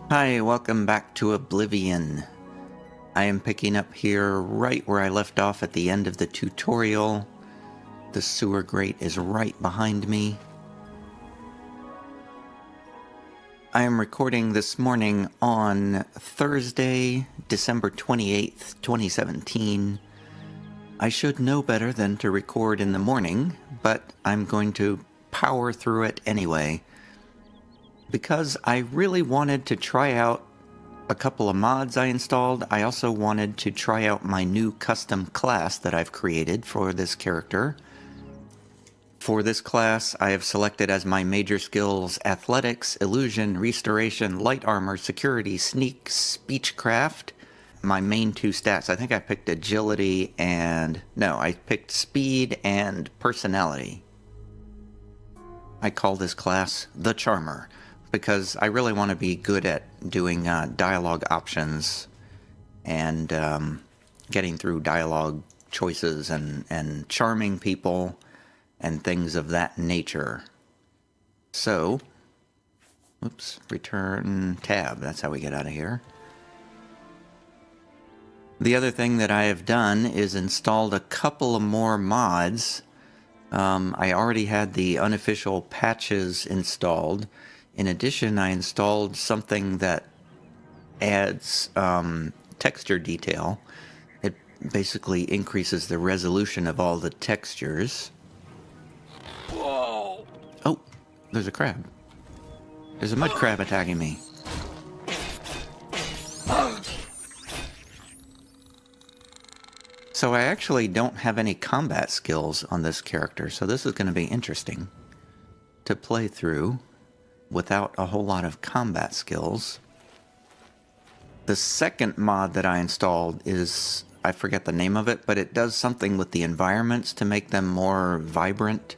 Hi, welcome back to Oblivion. I am picking up here right where I left off at the end of the tutorial. The sewer grate is right behind me. I am recording this morning on Thursday, December 28th, 2017. I should know better than to record in the morning, but I'm going to power through it anyway. Because I really wanted to try out a couple of mods I installed, I also wanted to try out my new custom class that I've created for this character. For this class, I have selected as my major skills Athletics, Illusion, Restoration, Light Armor, Security, Sneak, Speechcraft. My main two stats, I think I picked Agility and... no, I picked Speed and Personality. I call this class the Charmer, because I really want to be good at doing dialogue options and getting through dialogue choices and charming people and things of that nature. So, oops, return tab, that's how we get out of here. The other thing that I have done is installed a couple of more mods. I already had the unofficial patches installed. In addition, I installed something that adds texture detail. It basically increases the resolution of all the textures. Whoa! Oh, there's a crab. There's a mud crab attacking me. So I actually don't have any combat skills on this character, so this is going to be interesting to play through without a whole lot of combat skills. The second mod that I installed is, I forget the name of it, but it does something with the environments to make them more vibrant.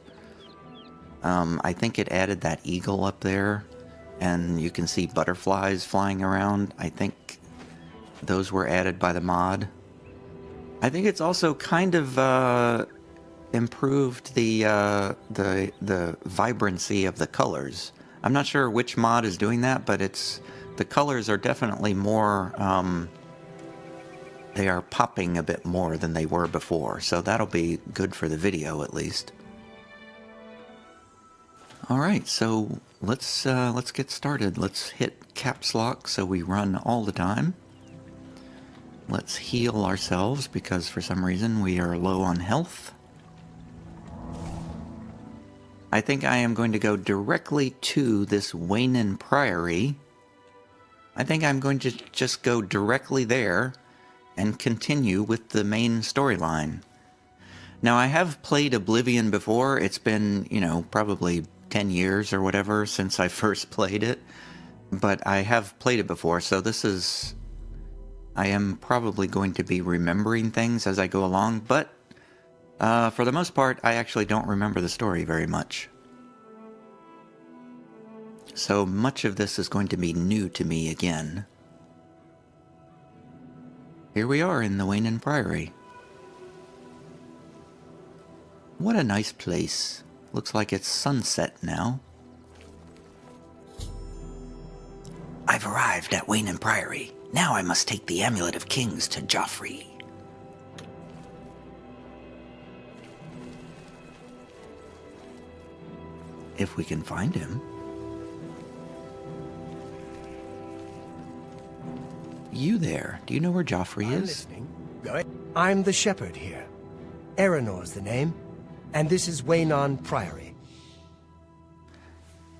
I think it added that eagle up there, and you can see butterflies flying around. I think those were added by the mod. I think it's also kind of improved the vibrancy of the colors. I'm not sure which mod is doing that, but the colors are definitely more, they are popping a bit more than they were before, so that'll be good for the video at least. Alright, so let's get started. Let's hit caps lock so we run all the time. Let's heal ourselves because for some reason we are low on health. I think I am going to go directly to this Weynon Priory. I think I'm going to just go directly there and continue with the main storyline. Now, I have played Oblivion before. It's been, you know, probably 10 years or whatever since I first played it. But I have played it before, so this is... I am probably going to be remembering things as I go along, but for the most part, I actually don't remember the story very much. So much of this is going to be new to me again. Here we are in the Weynon Priory. What a nice place. Looks like it's sunset now. I've arrived at Weynon Priory. Now I must take the Amulet of Kings to Joffrey. If we can find him. You there. Do you know where Joffrey is? Listening. Go ahead. I'm the shepherd here. Eronor's the name. And this is Weynon Priory.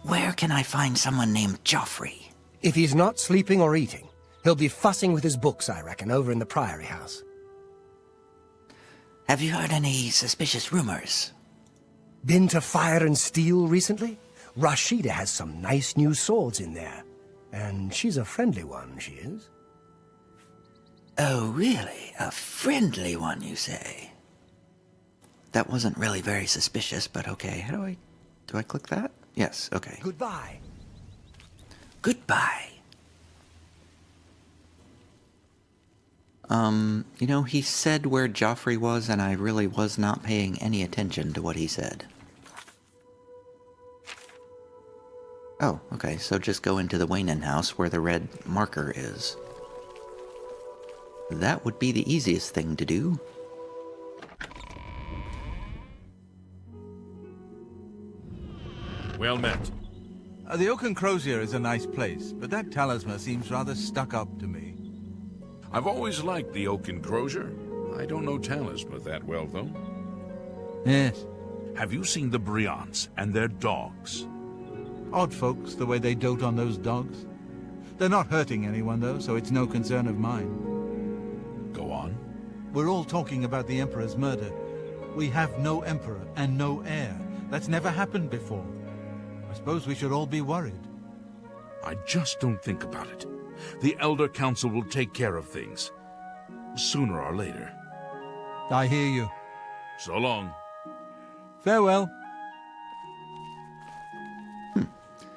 Where can I find someone named Joffrey? If he's not sleeping or eating, he'll be fussing with his books, I reckon, over in the Priory house. Have you heard any suspicious rumors? Been to Fire and Steel recently? Rashida has some nice new swords in there. And she's a friendly one, she is. Oh, really? A friendly one, you say? That wasn't really very suspicious, but okay. How do I click that? Yes, okay. Goodbye. Goodbye. You know, he said where Joffrey was, and I really was not paying any attention to what he said. Oh, okay, so just go into the Weynon house where the red marker is. That would be the easiest thing to do. Well met. The Oaken Crozier is a nice place, but that talisman seems rather stuck up to me. I've always liked the Oaken Crozier. I don't know Talisman that well, though. Yes. Have you seen the Briants and their dogs? Odd folks, the way they dote on those dogs. They're not hurting anyone, though, so it's no concern of mine. Go on. We're all talking about the Emperor's murder. We have no Emperor and no heir. That's never happened before. I suppose we should all be worried. I just don't think about it. The Elder Council will take care of things. Sooner or later. I hear you. So long. Farewell.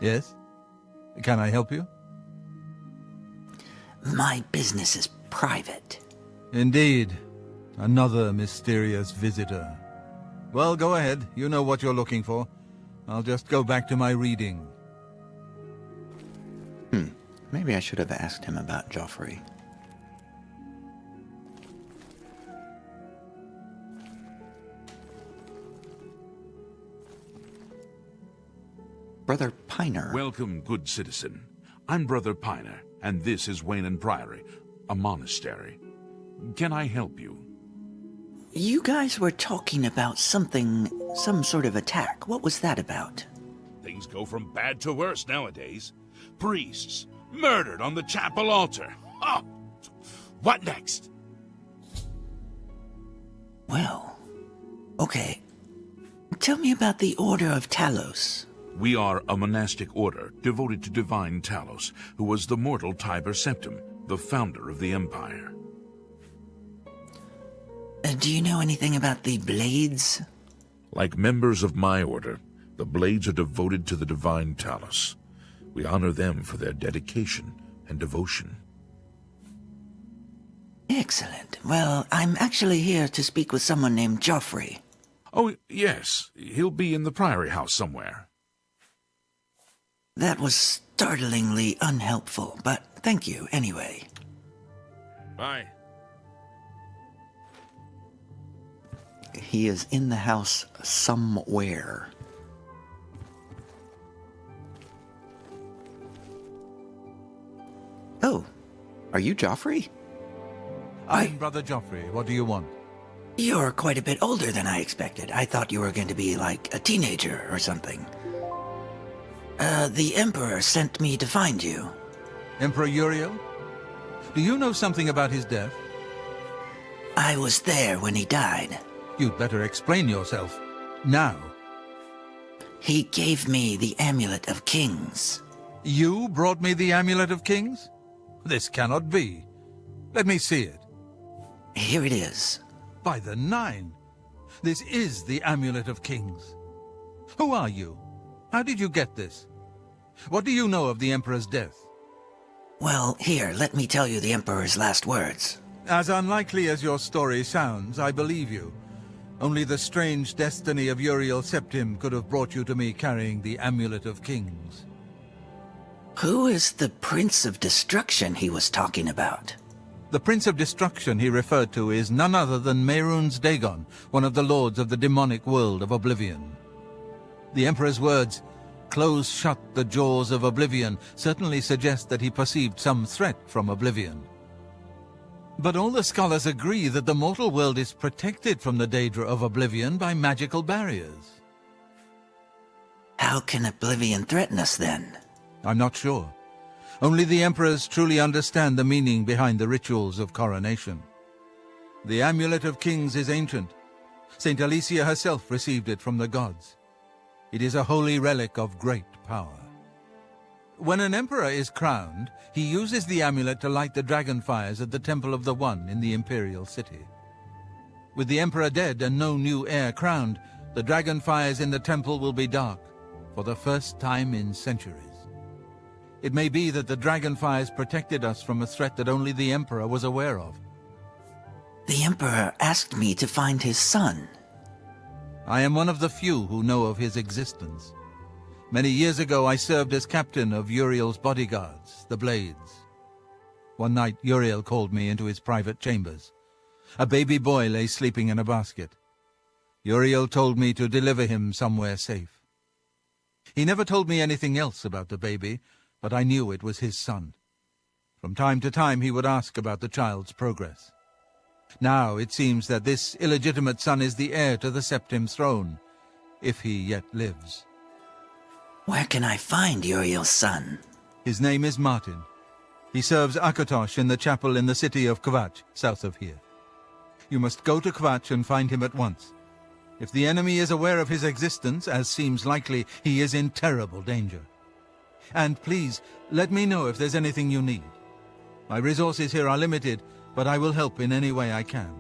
Yes? Can I help you? My business is private. Indeed. Another mysterious visitor. Well, go ahead. You know what you're looking for. I'll just go back to my reading. Maybe I should have asked him about Joffrey. Brother Piner. Welcome, good citizen. I'm Brother Piner, and this is Weynon Priory, a monastery. Can I help you? You guys were talking about something, some sort of attack. What was that about? Things go from bad to worse nowadays. Priests murdered on the chapel altar. Oh, what next? Well, okay. Tell me about the Order of Talos. We are a monastic order devoted to divine Talos, who was the mortal Tiber Septim, the founder of the Empire. Do you know anything about the Blades? Like members of my order, the Blades are devoted to the divine Talos. We honor them for their dedication and devotion. Excellent. Well, I'm actually here to speak with someone named Joffrey. Oh, yes. He'll be in the Priory house somewhere. That was startlingly unhelpful, but thank you anyway. Bye. He is in the house somewhere. Oh, are you Joffrey? I'm Brother Joffrey. What do you want? You're quite a bit older than I expected. I thought you were going to be like a teenager or something. The Emperor sent me to find you. Emperor Uriel? Do you know something about his death? I was there when he died. You'd better explain yourself. Now. He gave me the Amulet of Kings. You brought me the Amulet of Kings? This cannot be. Let me see it. Here it is. By the Nine! This is the Amulet of Kings. Who are you? How did you get this? What do you know of the Emperor's death? Well, here, let me tell you the Emperor's last words. As unlikely as your story sounds, I believe you. Only the strange destiny of Uriel Septim could have brought you to me carrying the Amulet of Kings. Who is the Prince of Destruction he was talking about? The Prince of Destruction he referred to is none other than Mehrunes Dagon, one of the lords of the demonic world of Oblivion. The Emperor's words, "Close shut the jaws of Oblivion," certainly suggest that he perceived some threat from Oblivion. But all the scholars agree that the mortal world is protected from the danger of Oblivion by magical barriers. How can Oblivion threaten us then? I'm not sure. Only the Emperors truly understand the meaning behind the rituals of coronation. The Amulet of Kings is ancient. Saint Alicia herself received it from the gods. It is a holy relic of great power. When an emperor is crowned, he uses the amulet to light the dragon fires at the Temple of the One in the imperial city. With the emperor dead and no new heir crowned, the dragon fires in the temple will be dark, for the first time in centuries. It may be that the dragon fires protected us from a threat that only the emperor was aware of. The Emperor asked me to find his son. I am one of the few who know of his existence. Many years ago I served as captain of Uriel's bodyguards, the Blades. One night Uriel called me into his private chambers. A baby boy lay sleeping in a basket. Uriel told me to deliver him somewhere safe. He never told me anything else about the baby, but I knew it was his son. From time to time he would ask about the child's progress. Now it seems that this illegitimate son is the heir to the Septim throne, if he yet lives. Where can I find Uriel's son? His name is Martin. He serves Akatosh in the chapel in the city of Kvatch, south of here. You must go to Kvatch and find him at once. If the enemy is aware of his existence, as seems likely, he is in terrible danger. And please, let me know if there's anything you need. My resources here are limited, but I will help in any way I can.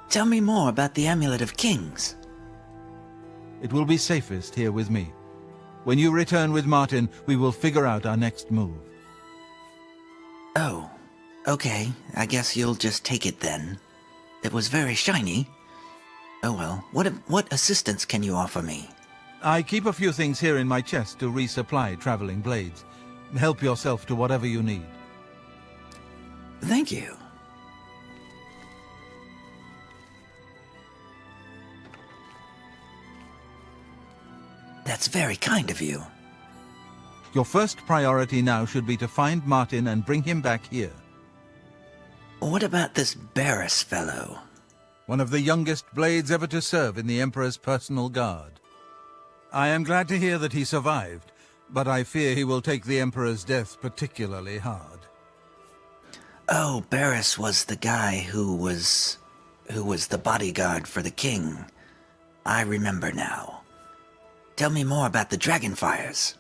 Tell me more about the Amulet of Kings. It will be safest here with me. When you return with Martin, we will figure out our next move. Oh, okay. I guess you'll just take it then. It was very shiny. Oh well, what assistance can you offer me? I keep a few things here in my chest to resupply traveling blades. Help yourself to whatever you need. Thank you. That's very kind of you. Your first priority now should be to find Martin and bring him back here. What about this Barris fellow? One of the youngest blades ever to serve in the Emperor's personal guard. I am glad to hear that he survived, but I fear he will take the Emperor's death particularly hard. Oh, Barris was the guy who was the bodyguard for the king. I remember now. Tell me more about the Dragonfires.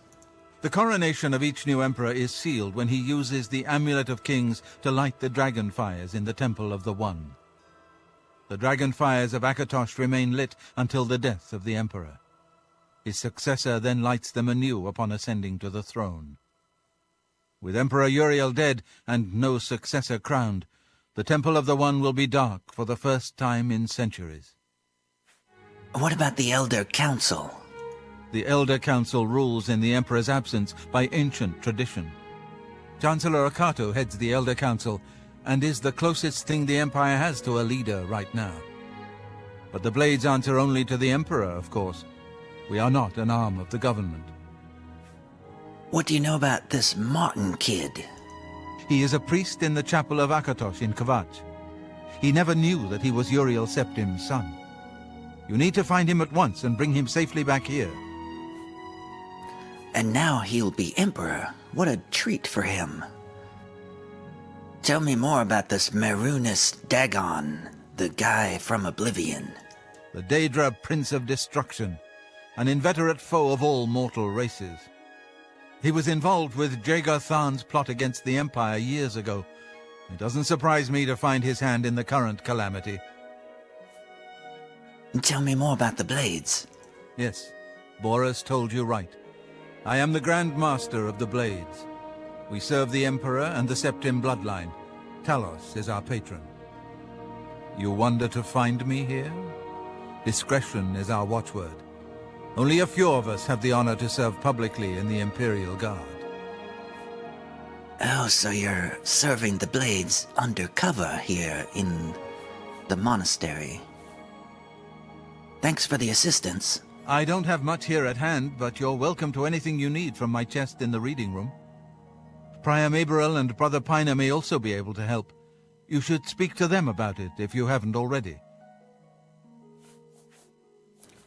The coronation of each new emperor is sealed when he uses the Amulet of Kings to light the Dragonfires in the Temple of the One. The Dragonfires of Akatosh remain lit until the death of the emperor. His successor then lights them anew upon ascending to the throne. With Emperor Uriel dead and no successor crowned, the Temple of the One will be dark for the first time in centuries. What about the Elder Council? The Elder Council rules in the Emperor's absence by ancient tradition. Chancellor Akato heads the Elder Council and is the closest thing the Empire has to a leader right now. But the Blades answer only to the Emperor, of course. We are not an arm of the government. What do you know about this Martin kid? He is a priest in the chapel of Akatosh in Kvatch. He never knew that he was Uriel Septim's son. You need to find him at once and bring him safely back here. And now he'll be Emperor. What a treat for him. Tell me more about this Maroonus Dagon, the guy from Oblivion. The Daedra Prince of Destruction, an inveterate foe of all mortal races. He was involved with Jagar Tharn's plot against the Empire years ago. It doesn't surprise me to find his hand in the current calamity. Tell me more about the Blades. Yes, Boris told you right. I am the Grand Master of the Blades. We serve the Emperor and the Septim bloodline. Talos is our patron. You wonder to find me here? Discretion is our watchword. Only a few of us have the honor to serve publicly in the Imperial Guard. Oh, so you're serving the Blades undercover here in the monastery. Thanks for the assistance. I don't have much here at hand, but you're welcome to anything you need from my chest in the reading room. Prior Maborel and Brother Piner may also be able to help. You should speak to them about it if you haven't already.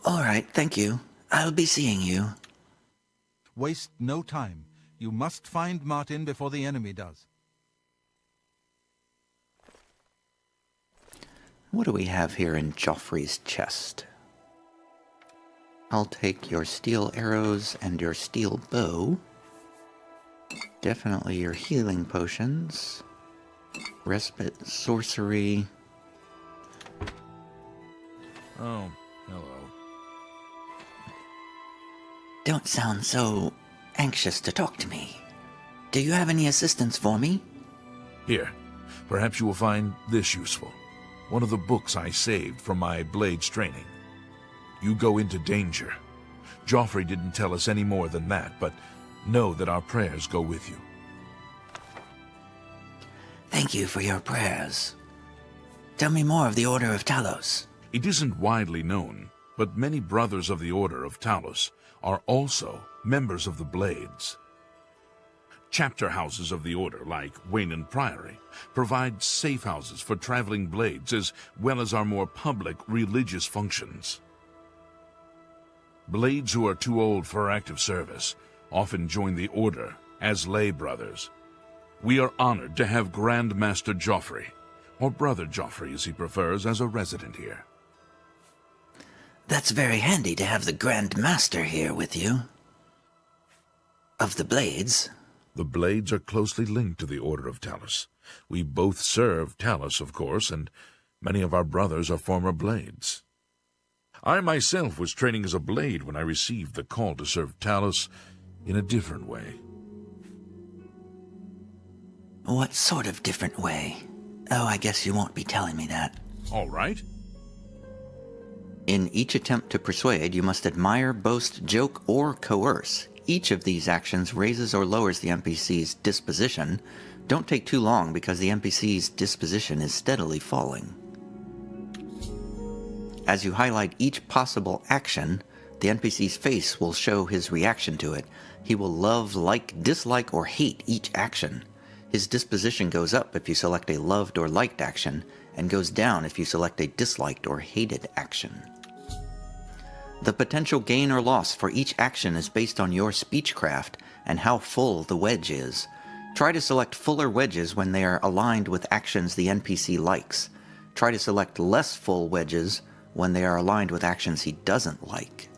All right, thank you. I'll be seeing you. Waste no time. You must find Martin before the enemy does. What do we have here in Joffrey's chest? I'll take your steel arrows and your steel bow. Definitely your healing potions. Respite, sorcery. Oh, hello. Don't sound so anxious to talk to me. Do you have any assistance for me? Here, perhaps you will find this useful. One of the books I saved from my blades training. You go into danger. Joffrey didn't tell us any more than that, but know that our prayers go with you. Thank you for your prayers. Tell me more of the Order of Talos. It isn't widely known, but many brothers of the Order of Talos are also members of the Blades. Chapter houses of the Order, like Weynon Priory, provide safe houses for traveling blades as well as our more public religious functions. Blades who are too old for active service often join the Order as lay brothers. We are honored to have Grand Master Jauffre, or Brother Joffrey as he prefers, as a resident here. That's very handy to have the Grand Master here with you. Of the Blades. The Blades are closely linked to the Order of Talos. We both serve Talos, of course, and many of our brothers are former Blades. I myself was training as a Blade when I received the call to serve Talos in a different way. What sort of different way? Oh, I guess you won't be telling me that. All right. In each attempt to persuade, you must admire, boast, joke, or coerce. Each of these actions raises or lowers the NPC's disposition. Don't take too long because the NPC's disposition is steadily falling. As you highlight each possible action, the NPC's face will show his reaction to it. He will love, like, dislike, or hate each action. His disposition goes up if you select a loved or liked action, and goes down if you select a disliked or hated action. The potential gain or loss for each action is based on your speechcraft and how full the wedge is. Try to select fuller wedges when they are aligned with actions the NPC likes. Try to select less full wedges when they are aligned with actions he doesn't like.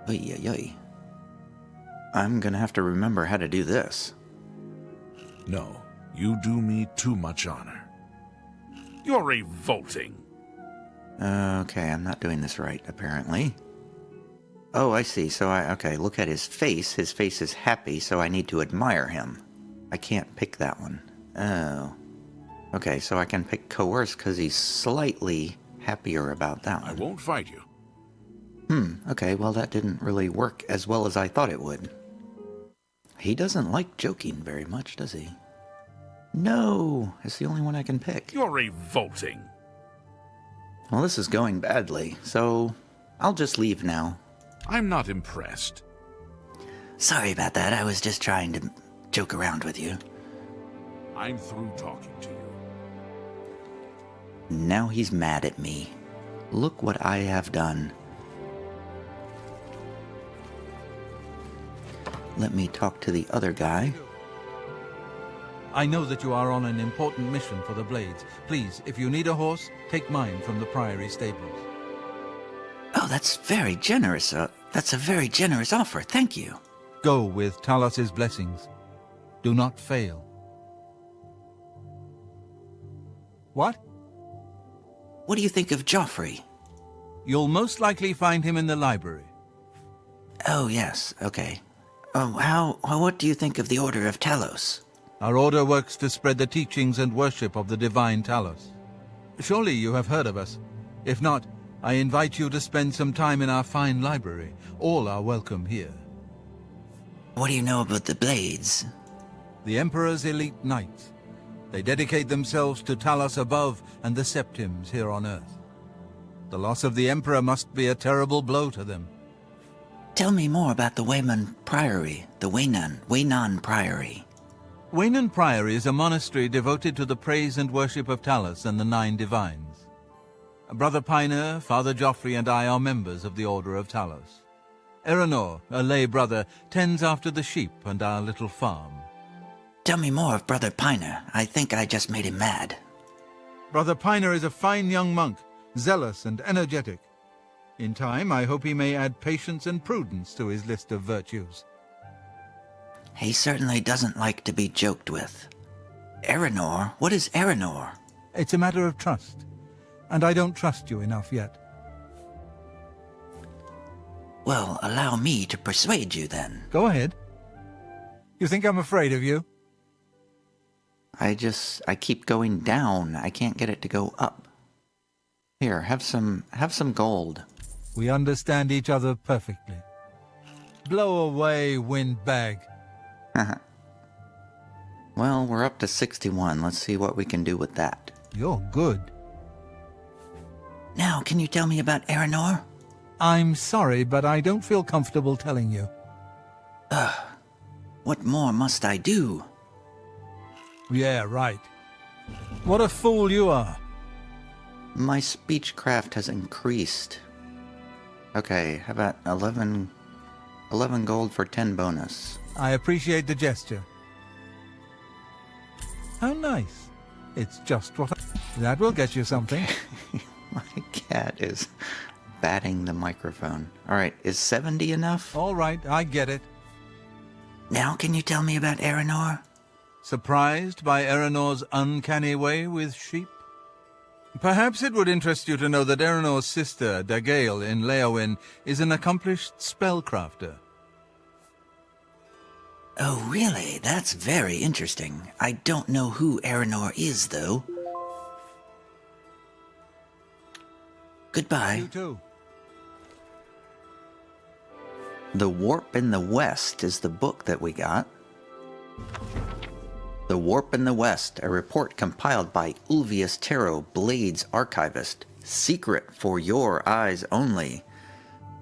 Oy, oy, oy. I'm gonna have to remember how to do this. No, you do me too much honor. You're revolting. Okay, I'm not doing this right, apparently. Oh, I see. So okay, look at his face. His face is happy, so I need to admire him. I can't pick that one. Oh. Okay, so I can pick coerce because he's slightly happier about that one. I won't fight you. Okay, well that didn't really work as well as I thought it would. He doesn't like joking very much, does he? No, it's the only one I can pick. You're revolting. Well, this is going badly, so I'll just leave now. I'm not impressed. Sorry about that, I was just trying to joke around with you. I'm through talking to you. Now he's mad at me. Look what I have done. Let me talk to the other guy. I know that you are on an important mission for the Blades. Please, if you need a horse, take mine from the Priory stables. Oh, that's very generous. That's a very generous offer. Thank you. Go with Talos's blessings. Do not fail. What? What do you think of Joffrey? You'll most likely find him in the library. Oh, yes. Okay. What do you think of the Order of Talos? Our order works to spread the teachings and worship of the divine Talos. Surely you have heard of us. If not, I invite you to spend some time in our fine library. All are welcome here. What do you know about the Blades? The Emperor's elite knights. They dedicate themselves to Talos above and the Septims here on Earth. The loss of the Emperor must be a terrible blow to them. Tell me more about the Weynon Priory, the Weynon Priory. Weynon Priory is a monastery devoted to the praise and worship of Talos and the Nine Divines. Brother Piner, Father Joffrey, and I are members of the Order of Talos. Eronor, a lay brother, tends after the sheep and our little farm. Tell me more of Brother Piner. I think I just made him mad. Brother Piner is a fine young monk, zealous and energetic. In time, I hope he may add patience and prudence to his list of virtues. He certainly doesn't like to be joked with. Eronor? What is Eronor? It's a matter of trust, and I don't trust you enough yet. Well, allow me to persuade you then. Go ahead. You think I'm afraid of you? I keep going down. I can't get it to go up. Here, have some gold. We understand each other perfectly. Blow away, windbag. Well, we're up to 61. Let's see what we can do with that. You're good. Now, can you tell me about Eronor? I'm sorry, but I don't feel comfortable telling you. What more must I do? Yeah, right. What a fool you are. My speechcraft has increased. Okay, how about 11 gold for 10 bonus? I appreciate the gesture. How nice. It's just what that will get you something. My cat is batting the microphone. All right, is 70 enough? All right, I get it. Now can you tell me about Eronor? Surprised by Eronor's uncanny way with sheep? Perhaps it would interest you to know that Eronor's sister, Dagale in Leowyn, is an accomplished spellcrafter. Oh, really? That's very interesting. I don't know who Eronor is, though. Goodbye. You too. The Warp in the West is the book that we got. The Warp in the West, a report compiled by Ulvius Tarot, Blades Archivist. Secret for your eyes only.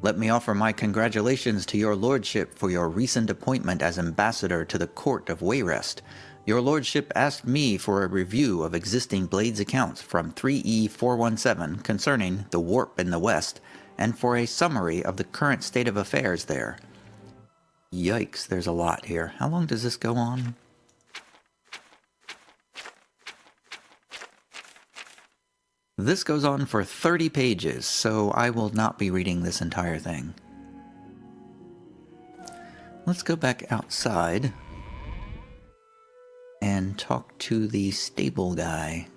Let me offer my congratulations to your lordship for your recent appointment as ambassador to the court of Wayrest. Your lordship asked me for a review of existing Blades accounts from 3E417 concerning the Warp in the West, and for a summary of the current state of affairs there. Yikes, there's a lot here. How long does this go on? This goes on for 30 pages, so I will not be reading this entire thing. Let's go back outside and talk to the stable guy.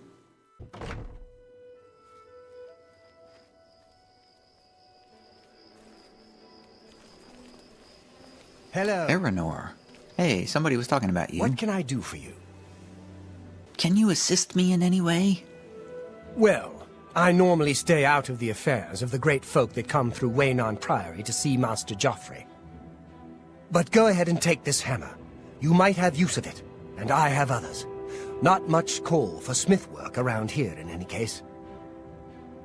Hello. Eronor. Hey, somebody was talking about you. What can I do for you? Can you assist me in any way? Well, I normally stay out of the affairs of the great folk that come through Weynon Priory to see Master Joffrey. But go ahead and take this hammer. You might have use of it, and I have others. Not much call for smith work around here in any case.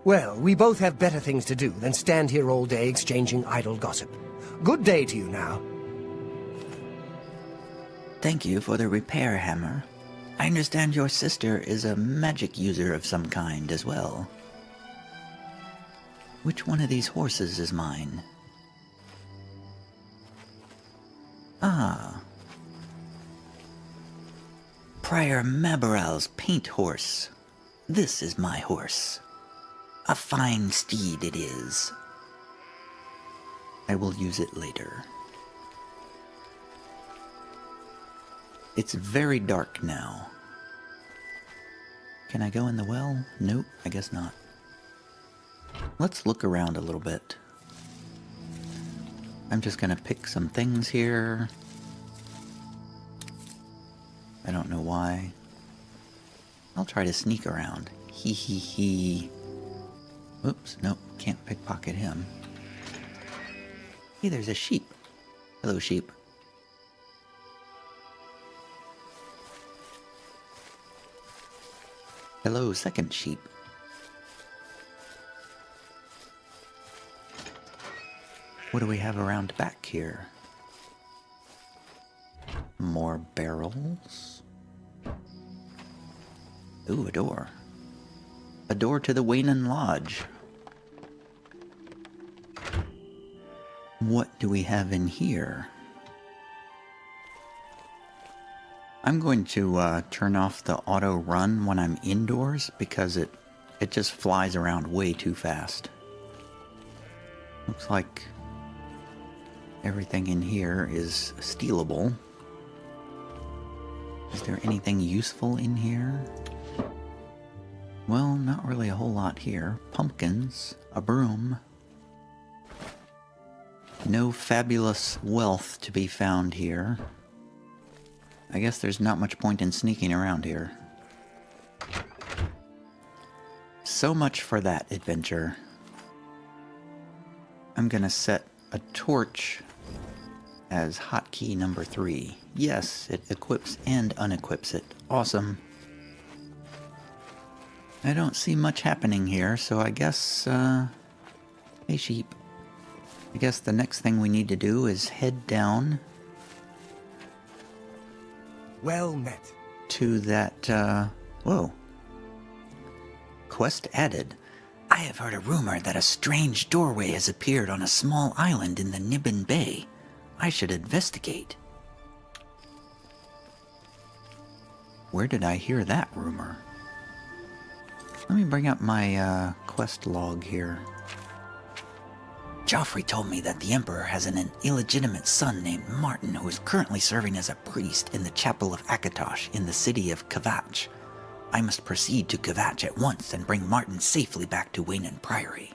Well, we both have better things to do than stand here all day exchanging idle gossip. Good day to you now. Thank you for the repair hammer. I understand your sister is a magic user of some kind as well. Which one of these horses is mine? Ah. Prior Maborel's paint horse. This is my horse. A fine steed it is. I will use it later. It's very dark now. Can I go in the well? Nope, I guess not. Let's look around a little bit. I'm just gonna pick some things here. I don't know why. I'll try to sneak around. Hee hee hee. Oops, nope, can't pickpocket him. Hey, there's a sheep. Hello, sheep. Hello, second sheep. What do we have around back here? More barrels. Ooh, a door. A door to the Weynon Lodge. What do we have in here? I'm going to turn off the auto run when I'm indoors because it just flies around way too fast. Looks like everything in here is stealable. Is there anything useful in here? Well, not really a whole lot here. Pumpkins, a broom. No fabulous wealth to be found here. I guess there's not much point in sneaking around here. so much for that adventure. I'm gonna set a torch as hotkey number 3. Yes, it equips and unequips it. Awesome. I don't see much happening here, so I guess, hey sheep. I guess the next thing we need to do is head down Well met. to that, whoa. Quest added. I have heard a rumor that a strange doorway has appeared on a small island in the Niben Bay. I should investigate. Where did I hear that rumor? Let me bring up my quest log here. Joffrey told me that the Emperor has an illegitimate son named Martin who is currently serving as a priest in the Chapel of Akatosh in the city of Kvatch. I must proceed to Kvatch at once and bring Martin safely back to Weynon Priory.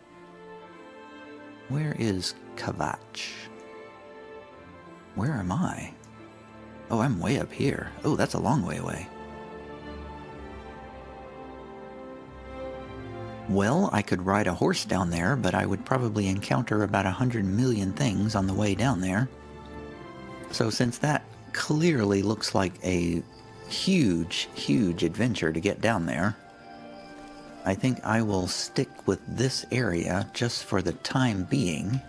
Where is Kvatch? Where am I? Oh, I'm way up here. Oh, that's a long way away. Well, I could ride a horse down there, but I would probably encounter about 100 million things on the way down there. So since that clearly looks like a huge, huge adventure to get down there, I think I will stick with this area just for the time being.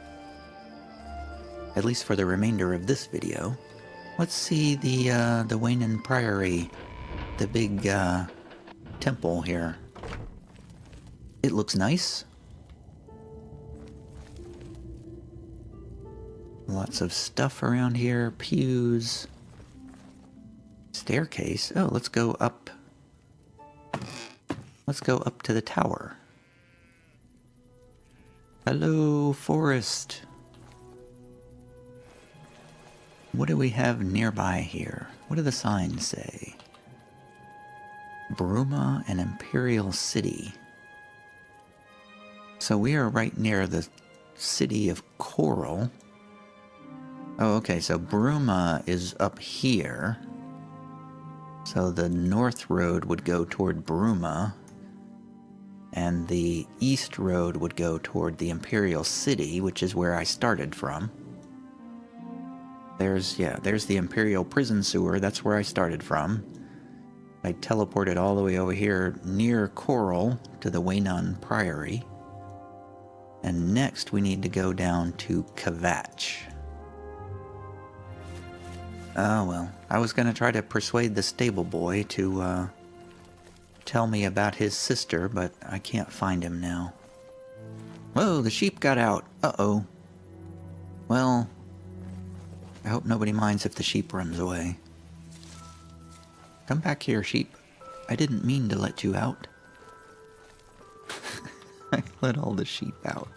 At least for the remainder of this video. Let's see the Weynon Priory, the big temple here. It looks nice. Lots of stuff around here, pews, staircase. Oh, let's go up. Let's go up to the tower. Hello, forest. What do we have nearby here? What do the signs say? Bruma and Imperial City. So we are right near the city of Coral. Oh, okay, so Bruma is up here. So the north road would go toward Bruma, and the east road would go toward the Imperial City, which is where I started from. There's the Imperial Prison Sewer, that's where I started from. I teleported all the way over here near Coral to the Weynon Priory. And next we need to go down to Kvatch. Oh well, I was gonna try to persuade the stable boy to tell me about his sister, but I can't find him now. Whoa, the sheep got out. Uh-oh. Well, I hope nobody minds if the sheep runs away. Come back here, sheep. I didn't mean to let you out. I let all the sheep out.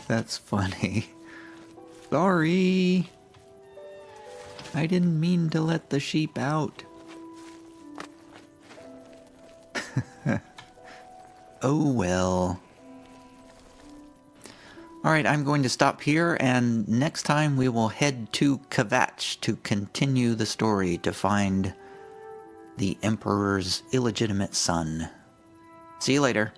That's funny. Sorry. I didn't mean to let the sheep out. Oh well. Alright, I'm going to stop here, and next time we will head to Kvatch to continue the story to find the Emperor's illegitimate son. See you later.